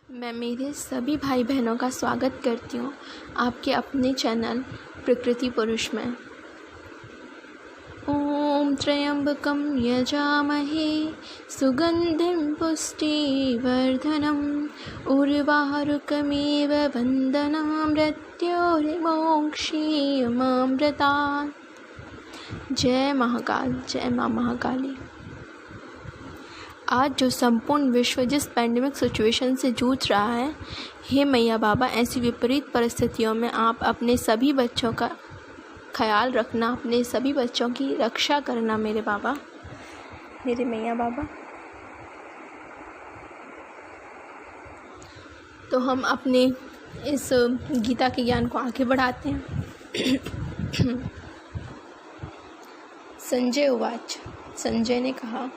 मैं मेरे सभी भाई बहनों का स्वागत करती हूँ आपके अपने चैनल प्रकृति पुरुष में। ओम त्र्यंबकं यजामहे सुगंधिं पुष्टिवर्धनम् उर्वारुकमेव वन्दनां मृत्योर्मोक्षीयमामृतात्। जय महाकाल, जय माँ महाकाली। आज जो संपूर्ण विश्व जिस पैंडेमिक सिचुएशन से जूझ रहा है, हे मैया बाबा, ऐसी विपरीत परिस्थितियों में आप अपने सभी बच्चों का ख्याल रखना, अपने सभी बच्चों की रक्षा करना मेरे बाबा, मेरे मैया बाबा। तो हम अपने इस गीता के ज्ञान को आगे बढ़ाते हैं। संजय उवाच। संजय ने कहा,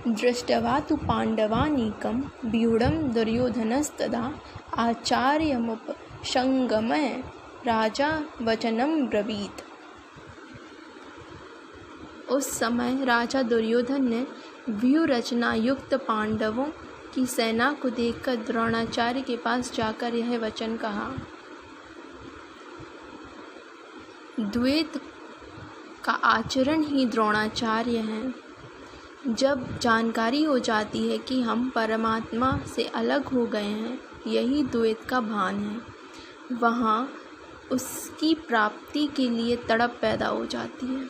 दृष्ट्वा तु पाण्डवानीकं व्यूढं दुर्योधनस्तदा आचार्यमुपसंगम्य राजा वचनं ब्रवीत। उस समय राजा दुर्योधन ने व्यूह रचना युक्त पांडवों की सेना को देखकर द्रोणाचार्य के पास जाकर यह वचन कहा। द्वैत का आचरण ही द्रोणाचार्य है। जब जानकारी हो जाती है कि हम परमात्मा से अलग हो गए हैं, यही द्वैत का भान है, वहाँ उसकी प्राप्ति के लिए तड़प पैदा हो जाती है।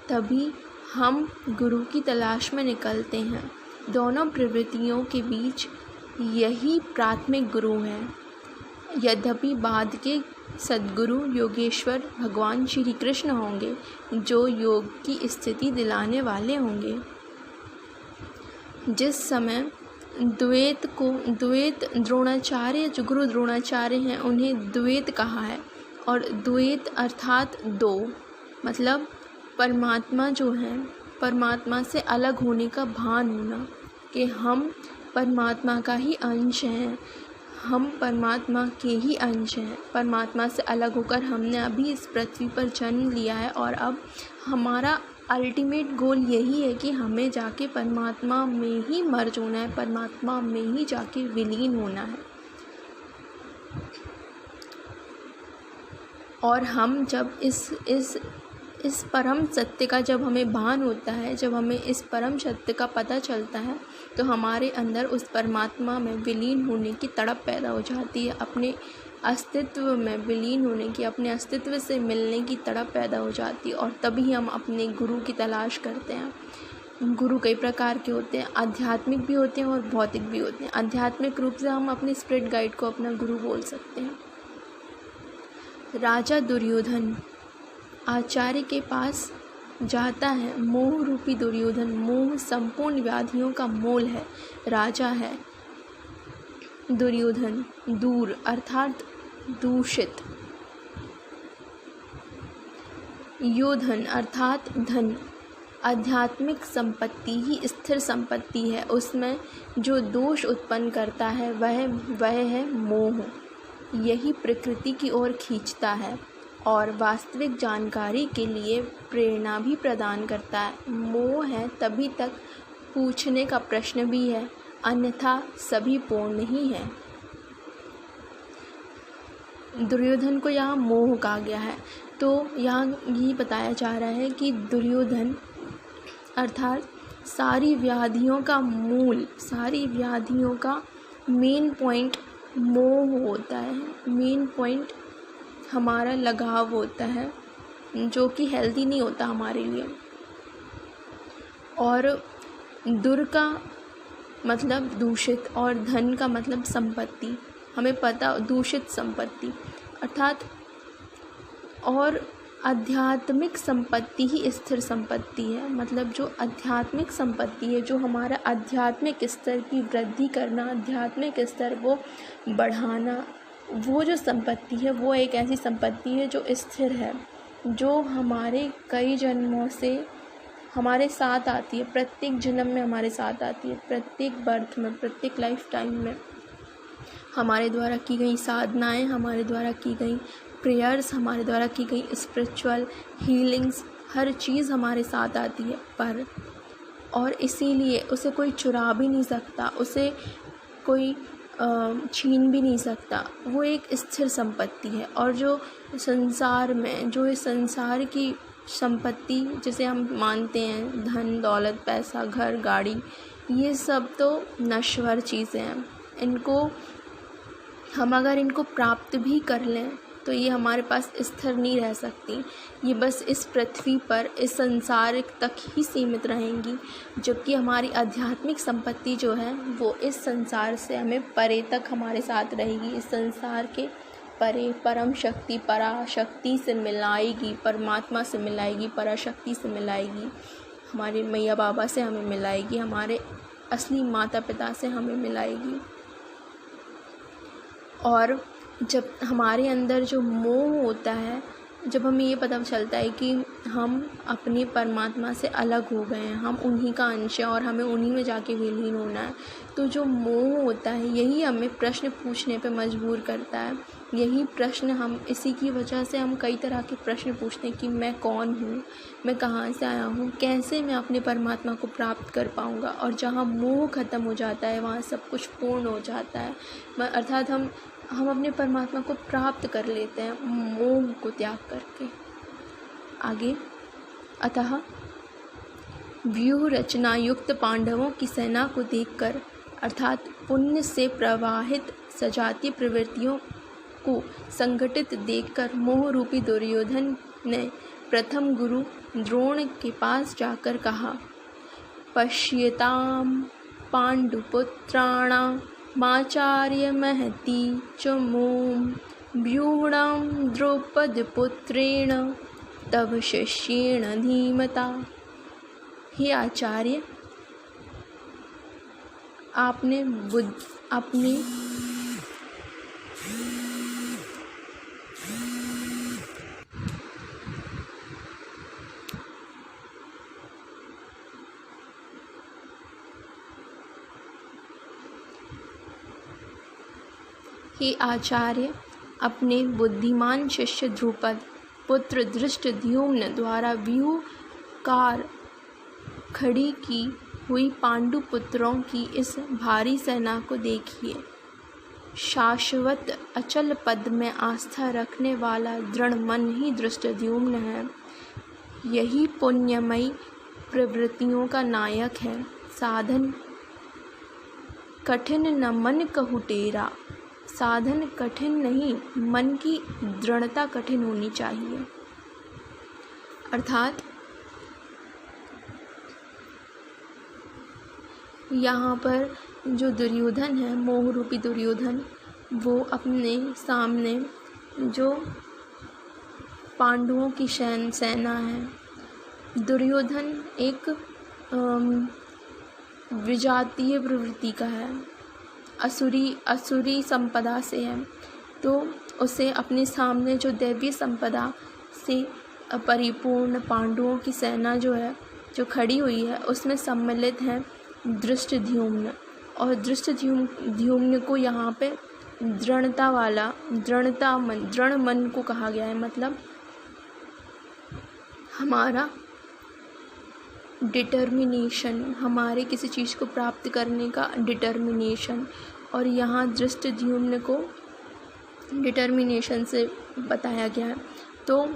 तभी हम गुरु की तलाश में निकलते हैं। दोनों प्रवृत्तियों के बीच यही प्राथमिक गुरु है। यद्यपि बाद के सद्गुरु योगेश्वर भगवान श्री कृष्ण होंगे, जो योग की स्थिति दिलाने वाले होंगे। जिस समय द्वैत द्रोणाचार्य, जो गुरु द्रोणाचार्य हैं, उन्हें द्वैत कहा है। और द्वैत अर्थात दो, मतलब परमात्मा जो है, परमात्मा से अलग होने का भान होना, कि हम परमात्मा का ही अंश हैं, हम परमात्मा के ही अंश हैं। परमात्मा से अलग होकर हमने अभी इस पृथ्वी पर जन्म लिया है, और अब हमारा अल्टीमेट गोल यही है कि हमें जाके परमात्मा में ही मर्ज होना है, परमात्मा में ही जाके विलीन होना है। और हम जब इस परम सत्य का जब हमें भान होता है, जब हमें इस परम सत्य का पता चलता है, तो हमारे अंदर उस परमात्मा में विलीन होने की तड़प पैदा हो जाती है, अपने अस्तित्व में विलीन होने की, अपने अस्तित्व से मिलने की तड़प पैदा हो जाती है। और तभी हम अपने गुरु की तलाश करते हैं। गुरु कई प्रकार के होते हैं, आध्यात्मिक भी होते हैं और भौतिक भी होते हैं। आध्यात्मिक रूप से हम अपने स्पिरिट गाइड को अपना गुरु बोल सकते हैं। राजा दुर्योधन आचार्य के पास जाता है। मोह रूपी दुर्योधन, मोह संपूर्ण व्याधियों का मूल है, राजा है। दुर्योधन दूर अर्थात दूषित। योधन अर्थात धन। आध्यात्मिक संपत्ति ही स्थिर संपत्ति है। उसमें जो दोष उत्पन्न करता है वह है मोह। यही प्रकृति की ओर खींचता है और वास्तविक जानकारी के लिए प्रेरणा भी प्रदान करता है। मोह है तभी तक पूछने का प्रश्न भी है, अन्यथा सभी पूर्ण ही है। दुर्योधन को यहाँ मोह कहा गया है। तो यहाँ ये बताया जा रहा है कि दुर्योधन अर्थात सारी व्याधियों का मूल, सारी व्याधियों का मेन पॉइंट मोह होता है। मेन पॉइंट हमारा लगाव होता है, जो कि हेल्दी नहीं होता हमारे लिए। और दुर का मतलब दूषित और धन का मतलब संपत्ति। हमें पता, दूषित संपत्ति अर्थात, और आध्यात्मिक संपत्ति ही स्थिर संपत्ति है। मतलब जो आध्यात्मिक संपत्ति है, जो हमारा आध्यात्मिक स्तर की वृद्धि करना, आध्यात्मिक स्तर को बढ़ाना, वो जो संपत्ति है वो एक ऐसी संपत्ति है जो स्थिर है, जो हमारे कई जन्मों से हमारे साथ आती है, प्रत्येक जन्म में हमारे साथ आती है, प्रत्येक बर्थ में, प्रत्येक लाइफ टाइम में हमारे द्वारा की गई साधनाएं, हमारे द्वारा की गई प्रेयर्स, हमारे द्वारा की गई स्पिरिचुअल हीलिंग्स, हर चीज़ हमारे साथ आती है। पर और इसीलिए उसे कोई चुरा भी नहीं सकता, उसे कोई छीन भी नहीं सकता, वो एक स्थिर संपत्ति है। और जो संसार में जो इस संसार की संपत्ति जिसे हम मानते हैं, धन दौलत पैसा घर गाड़ी, ये सब तो नश्वर चीज़ें हैं। इनको हम अगर इनको प्राप्त भी कर लें तो ये हमारे पास स्थिर नहीं रह सकती, ये बस इस पृथ्वी पर इस संसार तक ही सीमित रहेंगी। जबकि हमारी आध्यात्मिक संपत्ति जो है वो इस संसार से हमें परे तक हमारे साथ रहेगी, इस संसार के परे परम शक्ति पराशक्ति से मिलाएगी, परमात्मा से मिलाएगी, पराशक्ति से मिलाएगी, हमारे मैया बाबा से हमें मिलाएगी, हमारे असली माता पिता से हमें मिलाएगी। और जब हमारे अंदर जो मोह होता है, जब हमें ये पता चलता है कि हम अपने परमात्मा से अलग हो गए हैं, हम उन्हीं का अंश हैं और हमें उन्हीं में जाके विलीन होना है, तो जो मोह होता है यही हमें प्रश्न पूछने पे मजबूर करता है। यही प्रश्न हम इसी की वजह से हम कई तरह के प्रश्न पूछते हैं कि मैं कौन हूँ, मैं कहाँ से आया हूँ, कैसे मैं अपने परमात्मा को प्राप्त कर पाऊँगा। और जहाँ मोह ख़त्म हो जाता है वहाँ सब कुछ पूर्ण हो जाता है, अर्थात हम अपने परमात्मा को प्राप्त कर लेते हैं मोह को त्याग करके। आगे, अतः व्यूह रचना युक्त पांडवों की सेना को देखकर, अर्थात पुण्य से प्रवाहित सजातीय प्रवृत्तियों को संगठित देखकर मोह रूपी दुर्योधन ने प्रथम गुरु द्रोण के पास जाकर कहा, पश्यताम पांडुपुत्राणां माचार्य महती च मोम व्यूणां द्रौपदपुत्रेण तव शिष्येण धीमता। हे आचार्य, आपने हे आचार्य, अपने बुद्धिमान शिष्य द्रुपद पुत्र धृष्टद्युम्न द्वारा व्यूहकार खड़ी की हुई पांडु पुत्रों की इस भारी सेना को देखिए। शाश्वत अचल पद में आस्था रखने वाला दृढ़ मन ही धृष्टद्युम्न है। यही पुण्यमयी प्रवृत्तियों का नायक है। साधन कठिन न मन कहु टेरा, साधन कठिन नहीं, मन की दृढ़ता कठिन होनी चाहिए। अर्थात यहाँ पर जो दुर्योधन है, मोह रूपी दुर्योधन, वो अपने सामने जो पांडवों की सेना है, दुर्योधन एक विजातीय प्रवृत्ति का है, असुरी संपदा से है, तो उसे अपने सामने जो दैवीय संपदा से परिपूर्ण पांडवों की सेना जो है, जो खड़ी हुई है, उसमें सम्मिलित है धृष्टद्युम्न। और धृष्टद्युम्न को यहाँ पे दृढ़ मन को कहा गया है, मतलब हमारा डिटर्मिनेशन, हमारे किसी चीज़ को प्राप्त करने का डिटर्मिनेशन। और यहाँ धृष्टद्युम्न को डिटर्मिनेशन से बताया गया है। तो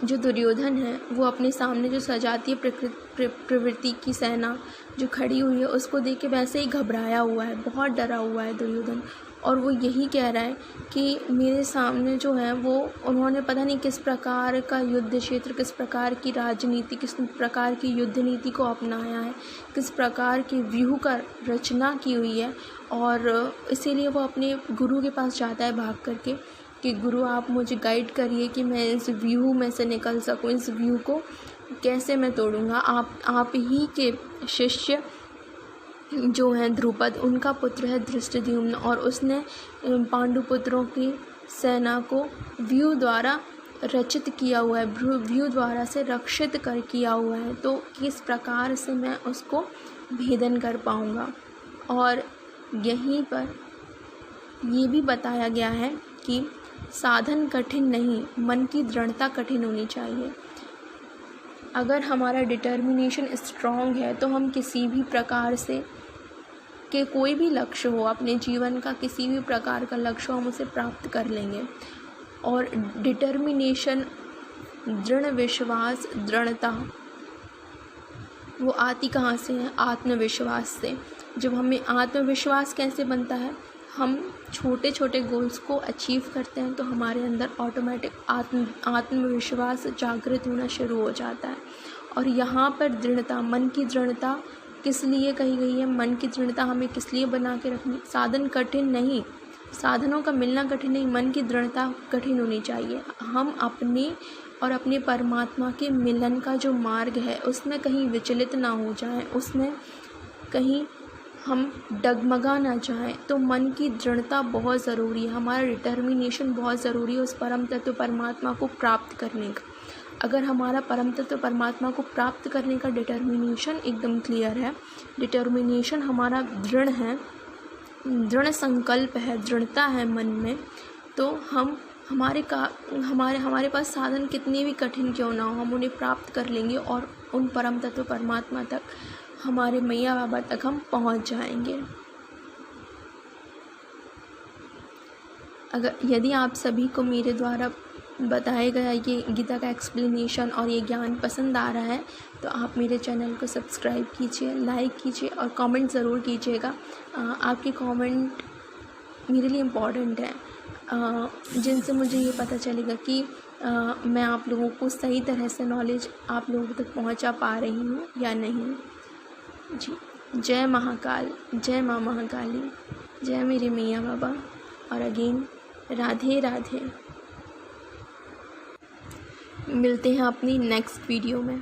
जो दुर्योधन है वो अपने सामने जो सजातीय प्रवृत्ति की सेना जो खड़ी हुई है उसको देख के वैसे ही घबराया हुआ है, बहुत डरा हुआ है दुर्योधन। और वो यही कह रहा है कि मेरे सामने जो है वो उन्होंने पता नहीं किस प्रकार का युद्ध क्षेत्र, किस प्रकार की राजनीति, किस प्रकार की युद्ध नीति को अपनाया है, किस प्रकार की व्यूह का रचना की हुई है। और इसीलिए वो अपने गुरु के पास जाता है भाग करके कि गुरु आप मुझे गाइड करिए कि मैं इस व्यूह में से निकल सकूं, इस व्यूह को कैसे मैं तोड़ूंगा। आप ही के शिष्य जो हैं द्रुपद, उनका पुत्र है धृष्टद्युम्न, और उसने पांडुपुत्रों की सेना को व्यूह द्वारा रचित किया हुआ है, व्यूह द्वारा से रक्षित कर किया हुआ है। तो किस प्रकार से मैं उसको भेदन कर पाऊँगा। और यहीं पर ये भी बताया गया है कि साधन कठिन नहीं, मन की दृढ़ता कठिन होनी चाहिए। अगर हमारा डिटर्मिनेशन स्ट्रॉन्ग है तो हम किसी भी प्रकार से के कोई भी लक्ष्य हो, अपने जीवन का किसी भी प्रकार का लक्ष्य हो, हम उसे प्राप्त कर लेंगे। और डिटर्मिनेशन, दृढ़ विश्वास, दृढ़ता, वो आती कहाँ से है? आत्मविश्वास से। जब हमें आत्मविश्वास कैसे बनता है? हम छोटे छोटे गोल्स को अचीव करते हैं तो हमारे अंदर ऑटोमेटिक आत्मविश्वास जागृत होना शुरू हो जाता है। और यहाँ पर दृढ़ता, मन की दृढ़ता किस लिए कही गई है? मन की दृढ़ता हमें किस लिए बना के रखनी? साधन कठिन नहीं, साधनों का मिलना कठिन नहीं, मन की दृढ़ता कठिन होनी चाहिए। हम अपने और अपने परमात्मा के मिलन का जो मार्ग है उसमें कहीं विचलित ना हो जाएं, उसमें कहीं हम डगमगा ना जाएं। तो मन की दृढ़ता बहुत ज़रूरी है, हमारा डिटर्मिनेशन बहुत ज़रूरी है उस परम तत्व परमात्मा को प्राप्त करने का। अगर हमारा परम तत्व परमात्मा को प्राप्त करने का डिटर्मिनेशन एकदम क्लियर है, डिटर्मिनेशन हमारा दृढ़ है, दृढ़ संकल्प है, दृढ़ता है मन में, तो हम हमारे पास साधन कितने भी कठिन क्यों ना हो, हम उन्हें प्राप्त कर लेंगे और उन परम तत्व परमात्मा तक, हमारे मैया बाबा तक हम पहुंच जाएंगे। यदि आप सभी को मेरे द्वारा बताया गया ये गीता का एक्सप्लेनेशन और ये ज्ञान पसंद आ रहा है तो आप मेरे चैनल को सब्सक्राइब कीजिए, लाइक कीजिए और कमेंट ज़रूर कीजिएगा। आपके कमेंट मेरे लिए इम्पॉर्टेंट है, जिनसे मुझे ये पता चलेगा कि मैं आप लोगों को सही तरह से नॉलेज आप लोगों तक पहुंचा पा रही हूँ या नहीं। जी, जय महाकाल, जय माँ महाकाली, जय मेरे मैया बाबा, और अगेन राधे राधे। मिलते हैं अपनी नेक्स्ट वीडियो में।